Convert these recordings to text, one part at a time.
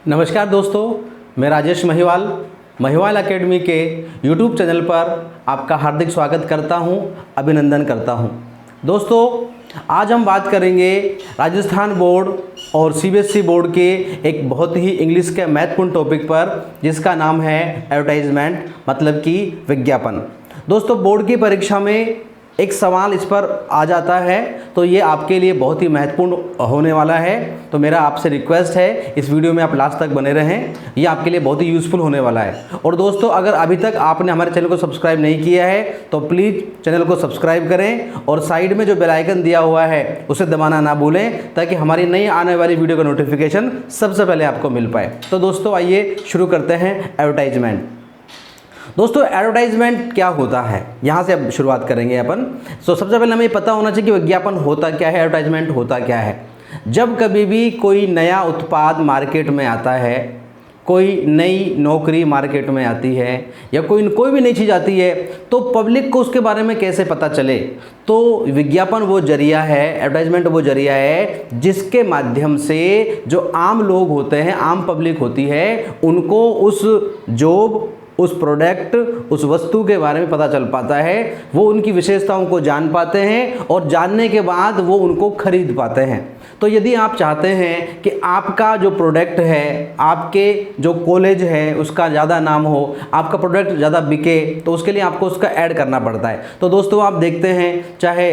नमस्कार दोस्तों, मैं राजेश महिवाल महिवाल एकेडमी के YouTube चैनल पर आपका हार्दिक स्वागत करता हूं, अभिनंदन करता हूं। दोस्तों, आज हम बात करेंगे राजस्थान बोर्ड और CBSE बोर्ड के एक बहुत ही इंग्लिश के महत्वपूर्ण टॉपिक पर, जिसका नाम है एडवर्टाइजमेंट, मतलब कि विज्ञापन। दोस्तों, बोर्ड की परीक्षा में एक सवाल इस पर आ जाता है, तो ये आपके लिए बहुत ही महत्वपूर्ण होने वाला है। तो मेरा आपसे रिक्वेस्ट है, इस वीडियो में आप लास्ट तक बने रहें, ये आपके लिए बहुत ही यूज़फुल होने वाला है। और दोस्तों, अगर अभी तक आपने हमारे चैनल को सब्सक्राइब नहीं किया है तो प्लीज़ चैनल को सब्सक्राइब करें और साइड में जो बेल आइकन दिया हुआ है उसे दबाना ना भूलें, ताकि हमारी नई आने वाली वीडियो का नोटिफिकेशन सबसे पहले आपको मिल पाए। तो दोस्तों, आइए शुरू करते हैं एडवर्टाइजमेंट। दोस्तों, एडवर्टाइजमेंट क्या होता है, यहाँ से अब शुरुआत करेंगे अपन। तो सबसे पहले हमें ये पता होना चाहिए कि विज्ञापन होता क्या है, एडवर्टाइजमेंट होता क्या है। जब कभी भी कोई नया उत्पाद मार्केट में आता है, कोई नई नौकरी मार्केट में आती है, या कोई भी नई चीज़ आती है, तो पब्लिक को उसके बारे में कैसे पता चले। तो विज्ञापन वो जरिया है, एडवर्टाइजमेंट वो जरिया है जिसके माध्यम से जो आम लोग होते हैं, आम पब्लिक होती है, उनको उस जॉब, उस प्रोडक्ट, उस वस्तु के बारे में पता चल पाता है। वो उनकी विशेषताओं को जान पाते हैं और जानने के बाद वो उनको खरीद पाते हैं। तो यदि आप चाहते हैं कि आपका जो प्रोडक्ट है, आपके जो कॉलेज है, उसका ज़्यादा नाम हो, आपका प्रोडक्ट ज़्यादा बिके, तो उसके लिए आपको उसका ऐड करना पड़ता है। तो दोस्तों, आप देखते हैं, चाहे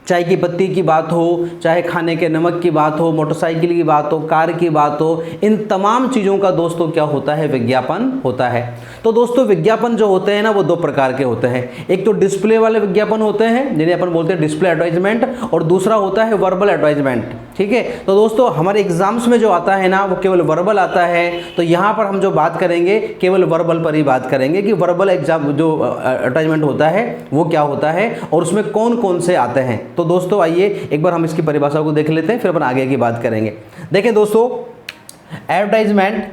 चाय की पत्ती की बात हो, चाहे खाने के नमक की बात हो, मोटरसाइकिल की बात हो, कार की बात हो, इन तमाम चीज़ों का दोस्तों क्या होता है, विज्ञापन होता है। तो दोस्तों, विज्ञापन जो होते हैं ना, वो दो प्रकार के होते हैं। एक तो डिस्प्ले वाले विज्ञापन होते हैं, जिन्हें अपन बोलते हैं डिस्प्ले एडवर्टाइजमेंट, और दूसरा होता है वर्बल एडवर्टाइजमेंट। ठीक है। तो दोस्तों, हमारे एग्जाम्स में जो आता है ना, वो केवल वर्बल आता है। तो यहाँ पर हम जो बात करेंगे, केवल वर्बल पर ही बात करेंगे कि वर्बल एग्जाम जो एडवर्टाइजमेंट होता है वो क्या होता है और उसमें कौन कौन से आते हैं। तो दोस्तों, आइए एक बार हम इसकी परिभाषा को देख लेते हैं, फिर अपन आगे की बात करेंगे। देखें दोस्तों, एडवर्टाइजमेंट,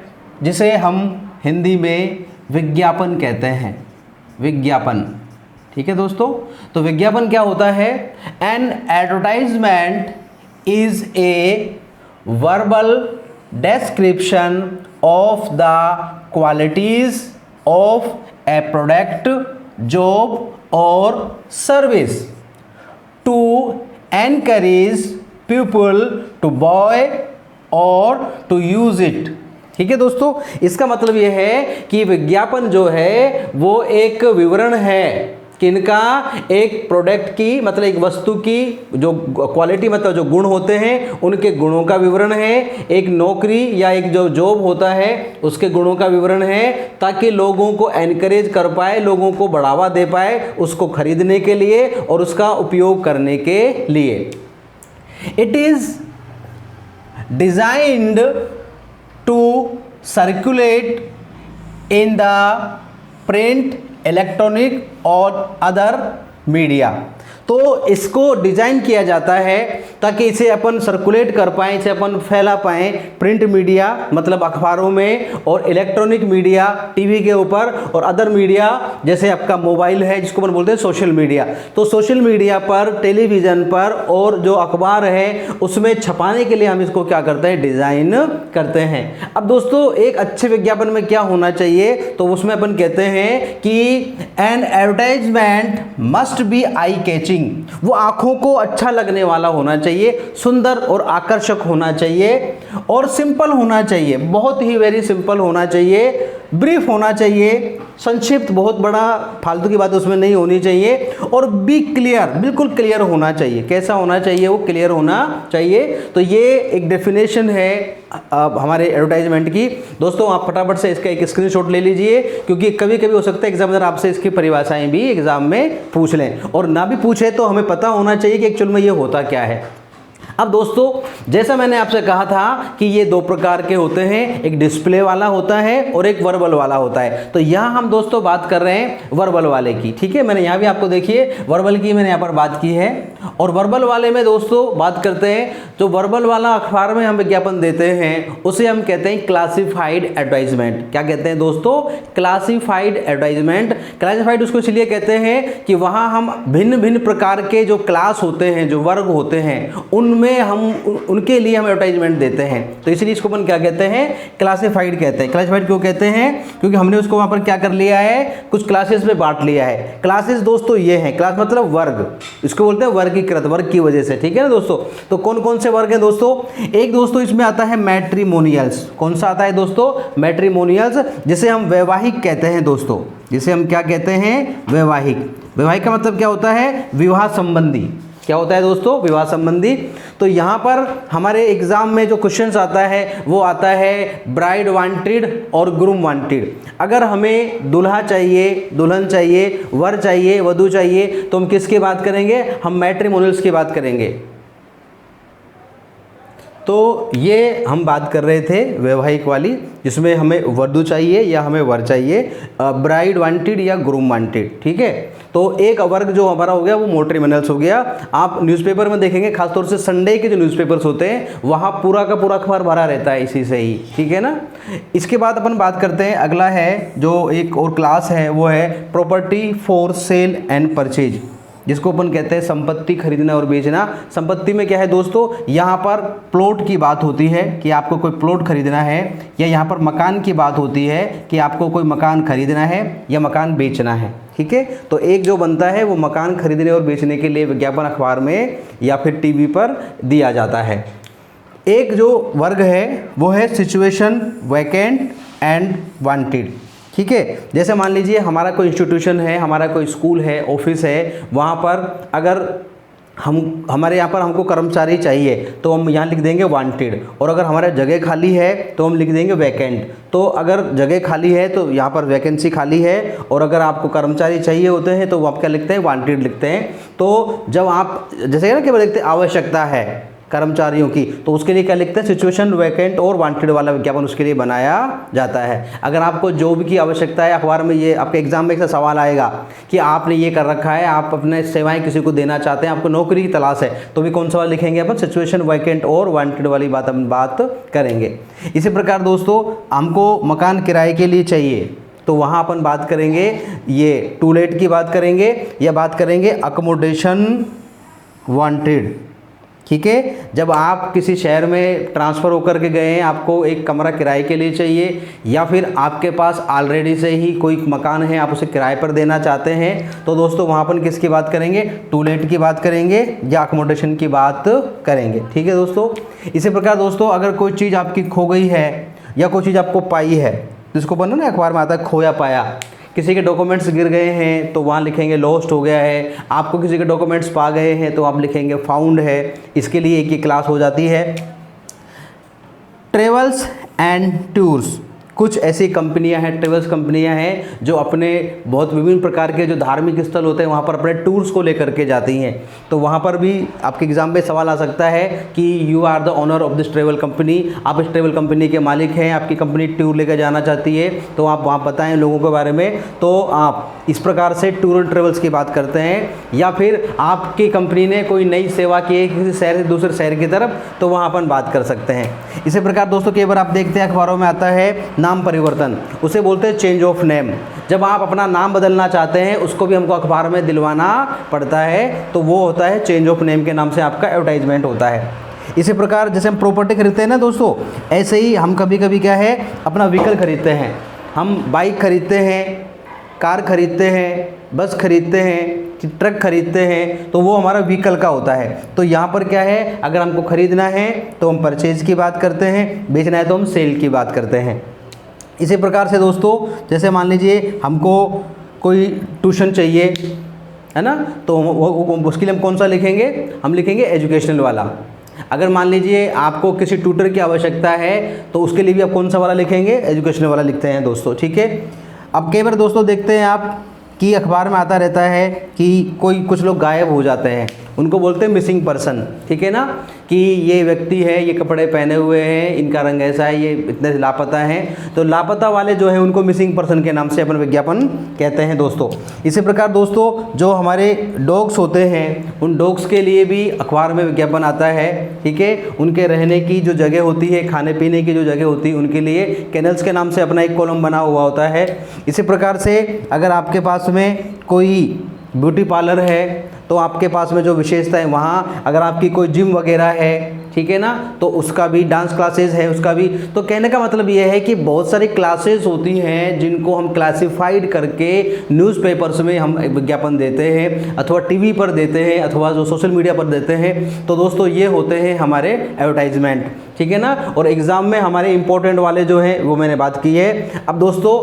जिसे हम हिंदी में विज्ञापन कहते हैं, विज्ञापन। ठीक है दोस्तों। तो विज्ञापन क्या होता है? An advertisement is a verbal description of the qualities of a product, job or service to encourage people to buy or to use it। ठीक है दोस्तों, इसका मतलब यह है कि विज्ञापन जो है वो एक विवरण है, किनका? एक प्रोडक्ट की, मतलब एक वस्तु की जो क्वालिटी, मतलब जो गुण होते हैं, उनके गुणों का विवरण है। एक नौकरी या एक जो जॉब होता है, उसके गुणों का विवरण है, ताकि लोगों को एनकरेज कर पाए, लोगों को बढ़ावा दे पाए उसको खरीदने के लिए और उसका उपयोग करने के लिए। It is designed to circulate in the print, electronic और अदर मीडिया। तो इसको डिज़ाइन किया जाता है ताकि इसे अपन सर्कुलेट कर पाएँ, इसे अपन फैला पाएँ प्रिंट मीडिया, मतलब अखबारों में, और इलेक्ट्रॉनिक मीडिया, टीवी के ऊपर, और अदर मीडिया जैसे आपका मोबाइल है, जिसको अपन बोलते हैं सोशल मीडिया। तो सोशल मीडिया पर, टेलीविज़न पर, और जो अखबार है उसमें छपाने के लिए हम इसको क्या करते हैं? डिज़ाइन करते हैं। अब दोस्तों, एक अच्छे विज्ञापन में क्या होना चाहिए? तो उसमें अपन कहते हैं कि an advertisement must be eye catching. वो आंखों को अच्छा लगने वाला होना चाहिए, सुंदर और आकर्षक होना चाहिए, और सिंपल होना चाहिए, बहुत ही वेरी सिंपल होना चाहिए, ब्रीफ होना चाहिए, संक्षिप्त, बहुत बड़ा फालतू की बात उसमें नहीं होनी चाहिए, और बी क्लियर, बिल्कुल क्लियर होना चाहिए। कैसा होना चाहिए? वो क्लियर होना चाहिए। तो ये एक डेफिनेशन है हमारे एडवर्टाइजमेंट की। दोस्तों, आप फटाफट से इसका एक स्क्रीनशॉट ले लीजिए, क्योंकि कभी कभी हो सकता है एग्जामिनर आपसे इसकी परिभाषाएं भी एग्जाम में पूछ लें, और ना भी पूछे तो हमें पता होना चाहिए कि एक्चुअल में ये होता क्या है। अब दोस्तों, जैसा मैंने आपसे कहा था कि ये दो प्रकार के होते हैं, एक डिस्प्ले वाला होता है और एक वर्बल वाला होता है। तो यहाँ हम दोस्तों बात कर रहे हैं वर्बल वाले की। ठीक है, मैंने यहाँ भी आपको देखिए वर्बल की मैंने यहाँ पर बात की है। और वर्बल वाले में दोस्तों बात करते हैं, जो वर्बल वाला अखबार में हम विज्ञापन देते हैं उसे हम कहते हैं क्लासिफाइड एडवर्टाइजमेंट। क्या कहते हैं दोस्तों? Classified advertisement. क्लासिफाइड उसको इसलिए कहते हैं कि वहाँ हम भिन्न भिन्न प्रकार के जो क्लास होते हैं, जो वर्ग होते हैं, उनमें उन्हें हम उनके लिए हम एडवर्टाइजमेंट देते हैं। तो इसलिए इसको अपन क्या कहते हैं, क्लासिफाइड कहते हैं। क्लासिफाइड क्यों कहते हैं, क्योंकि हमने उसको वहाँ पर क्या कर लिया है, कुछ क्लासेस में बांट लिया है। क्लासेस दोस्तों ये हैं, क्लास मतलब वर्ग, इसको बोलते हैं वर्गीकृत, वर्ग की वजह से, ठीक है ना दोस्तों। तो कौन कौन से वर्ग हैं दोस्तों, एक दोस्तों इसमें आता है मैट्रिमोनियल्स। कौन सा आता है दोस्तों, मैट्रिमोनियल्स, जिसे हम वैवाहिक कहते हैं दोस्तों, जिसे हम क्या कहते हैं, वैवाहिक। वैवाहिक का मतलब क्या होता है, विवाह संबंधी। क्या होता है दोस्तों, विवाह संबंधी। तो यहाँ पर हमारे एग्जाम में जो क्वेश्चंस आता है वो आता है ब्राइड वांटेड और ग्रूम वांटेड। अगर हमें दूल्हा चाहिए, दुल्हन चाहिए, वर चाहिए, वधू चाहिए, तो हम किसकी बात करेंगे, हम मैट्रिमोनियल्स की बात करेंगे। तो ये हम बात कर रहे थे वैवाहिक वाली, जिसमें हमें वधू चाहिए या हमें वर चाहिए, ब्राइड वांटेड या ग्रूम वांटेड, ठीक है। तो एक वर्ग जो हमारा हो गया वो मैट्रिमोनियल्स हो गया। आप न्यूज़पेपर में देखेंगे, खासतौर से संडे के जो न्यूज़पेपर्स होते हैं वहाँ पूरा का पूरा अखबार भरा रहता है इसी से ही, ठीक है ना। इसके बाद अपन बात करते हैं, अगला है जो एक और क्लास है वो है property for sale and purchase, जिसको अपन कहते हैं संपत्ति खरीदना और बेचना। संपत्ति में क्या है दोस्तों, यहाँ पर प्लॉट की बात होती है कि आपको कोई प्लॉट खरीदना है, या यहाँ पर मकान की बात होती है कि आपको कोई मकान खरीदना है या मकान बेचना है, ठीक है। तो एक जो बनता है वो मकान खरीदने और बेचने के लिए विज्ञापन अखबार में या फिर टीवी पर दिया जाता है। एक जो वर्ग है वो है सिचुएशन वैकेंट एंड वांटेड, ठीक है। जैसे मान लीजिए हमारा कोई इंस्टीट्यूशन है, हमारा कोई स्कूल है, ऑफिस है, वहाँ पर अगर हमारे यहाँ पर हमको कर्मचारी चाहिए तो हम यहाँ लिख देंगे वांटेड, और अगर हमारे जगह खाली है तो हम लिख देंगे वैकेंट। तो अगर जगह खाली है तो यहाँ पर वैकेंसी खाली है, और अगर आपको कर्मचारी चाहिए होते हैं तो वो आप क्या लिखते हैं, वांटेड लिखते हैं। तो जब आप जैसे ना केवल लिखते हैं आवश्यकता है कर्मचारियों की, तो उसके लिए क्या लिखते हैं, सिचुएशन वैकेंट और वांटेड वाला विज्ञापन उसके लिए बनाया जाता है। अगर आपको जॉब की आवश्यकता है, अखबार में ये आपके एग्जाम में एक सवाल आएगा कि आपने ये कर रखा है, आप अपने सेवाएं किसी को देना चाहते हैं, आपको नौकरी की तलाश है, तो भी कौन सा वाला लिखेंगे अपन, सिचुएशन वैकेंट और वांटेड वाली बात हम बात करेंगे। इसी प्रकार दोस्तों हमको मकान किराए के लिए चाहिए, तो वहाँ अपन बात करेंगे ये टू लेट की बात करेंगे, या बात करेंगे अकोमोडेशन वांटेड, ठीक है। जब आप किसी शहर में ट्रांसफ़र होकर के गए हैं, आपको एक कमरा किराए के लिए चाहिए, या फिर आपके पास ऑलरेडी से ही कोई मकान है, आप उसे किराए पर देना चाहते हैं, तो दोस्तों वहाँ अपन किसकी बात करेंगे, टू लेट की बात करेंगे या अकोमोडेशन की बात करेंगे, ठीक है दोस्तों। इसी प्रकार दोस्तों अगर कोई चीज़ आपकी खो गई है या कोई चीज़ आपको पाई है, जिसको बनना ना अखबार में आता है खोया पाया, किसी के डॉक्यूमेंट्स गिर गए हैं तो वहाँ लिखेंगे लॉस्ट हो गया है, आपको किसी के डॉक्यूमेंट्स पा गए हैं तो आप लिखेंगे फाउंड है। इसके लिए एक ही क्लास हो जाती है। ट्रेवल्स एंड टूर्स, कुछ ऐसी कंपनियां हैं, ट्रेवल्स कंपनियां हैं जो अपने बहुत विभिन्न प्रकार के जो धार्मिक स्थल होते हैं वहाँ पर अपने टूर्स को लेकर के जाती हैं। तो वहाँ पर भी आपके एग्जाम में सवाल आ सकता है कि you are the owner of this travel company, आप इस ट्रेवल कंपनी के मालिक हैं, आपकी कंपनी टूर लेकर जाना चाहती है, तो आप वहाँ बताएं लोगों के बारे में। तो आप इस प्रकार से टूर एंड ट्रेवल्स की बात करते हैं। या फिर आपकी कंपनी ने कोई नई सेवा की है किसी शहर से दूसरे शहर की तरफ, तो वहाँ अपन बात कर सकते हैं। इसी प्रकार दोस्तों कई बार आप देखते हैं अखबारों में आता है नाम परिवर्तन, उसे बोलते हैं चेंज ऑफ नेम। जब आप अपना नाम बदलना चाहते हैं उसको भी हमको अखबार में दिलवाना पड़ता है, तो वो होता है चेंज ऑफ नेम के नाम से आपका एडवर्टाइजमेंट होता है। इसी प्रकार जैसे हम प्रॉपर्टी खरीदते हैं ना दोस्तों, ऐसे ही हम कभी कभी क्या है अपना व्हीकल खरीदते हैं। हम बाइक खरीदते हैं, कार खरीदते हैं, बस खरीदते हैं, ट्रक खरीदते हैं, तो वो हमारा व्हीकल का होता है। तो यहाँ पर क्या है, अगर हमको खरीदना है तो हम परचेज की बात करते हैं, बेचना है तो हम सेल की बात करते हैं। इसी प्रकार से दोस्तों जैसे मान लीजिए हमको कोई ट्यूशन चाहिए है ना, तो उसके लिए हम कौन सा लिखेंगे, हम लिखेंगे एजुकेशनल वाला। अगर मान लीजिए आपको किसी ट्यूटर की आवश्यकता है तो उसके लिए भी आप कौन सा वाला लिखेंगे, एजुकेशनल वाला लिखते हैं दोस्तों, ठीक है। अब कई बार दोस्तों देखते हैं आप कि अखबार में आता रहता है कि कुछ लोग गायब हो जाते हैं, उनको बोलते हैं मिसिंग पर्सन, ठीक है ना, कि ये व्यक्ति है, ये कपड़े पहने हुए हैं, इनका रंग ऐसा है, ये इतने लापता हैं। तो लापता वाले जो है उनको मिसिंग पर्सन के नाम से अपन विज्ञापन कहते हैं दोस्तों। इसी प्रकार दोस्तों जो हमारे डॉग्स होते हैं उन डॉग्स के लिए भी अखबार में विज्ञापन आता है, ठीक है। उनके रहने की जो जगह होती है, खाने पीने की जो जगह होती है, उनके लिए केनल्स के नाम से अपना एक कॉलम बना हुआ होता है। इसी प्रकार से अगर आपके पास में कोई ब्यूटी पार्लर है तो आपके पास में जो विशेषता है वहाँ अगर आपकी कोई जिम वगैरह है, ठीक है ना, तो उसका भी, डांस क्लासेस है उसका भी। तो कहने का मतलब ये है कि बहुत सारी क्लासेस होती हैं जिनको हम क्लासिफाइड करके न्यूज़पेपर्स में हम विज्ञापन देते हैं, अथवा टीवी पर देते हैं, अथवा जो सोशल मीडिया पर देते हैं। तो दोस्तों ये होते हैं हमारे एडवर्टाइजमेंट, ठीक है ना। और एग्ज़ाम में हमारे इंपॉर्टेंट वाले जो हैं वो मैंने बात की है। अब दोस्तों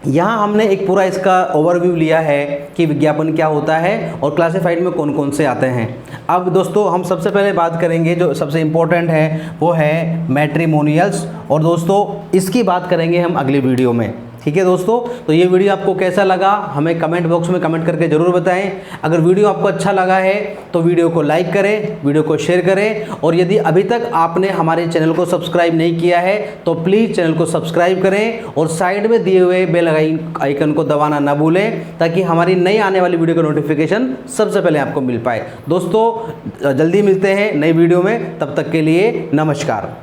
यहाँ हमने एक पूरा इसका ओवरव्यू लिया है कि विज्ञापन क्या होता है और क्लासिफाइड में कौन कौन से आते हैं। अब दोस्तों हम सबसे पहले बात करेंगे, जो सबसे इम्पोर्टेंट है वो है मैट्रिमोनियल्स, और दोस्तों इसकी बात करेंगे हम अगली वीडियो में, ठीक है दोस्तों। तो ये वीडियो आपको कैसा लगा हमें कमेंट बॉक्स में कमेंट करके ज़रूर बताएं। अगर वीडियो आपको अच्छा लगा है तो वीडियो को लाइक करें, वीडियो को शेयर करें, और यदि अभी तक आपने हमारे चैनल को सब्सक्राइब नहीं किया है तो प्लीज़ चैनल को सब्सक्राइब करें और साइड में दिए हुए बेल आइकन को दबाना ना भूलें, ताकि हमारी नई आने वाली वीडियो का नोटिफिकेशन सबसे पहले आपको मिल पाए। दोस्तों जल्दी मिलते हैं नई वीडियो में, तब तक के लिए नमस्कार।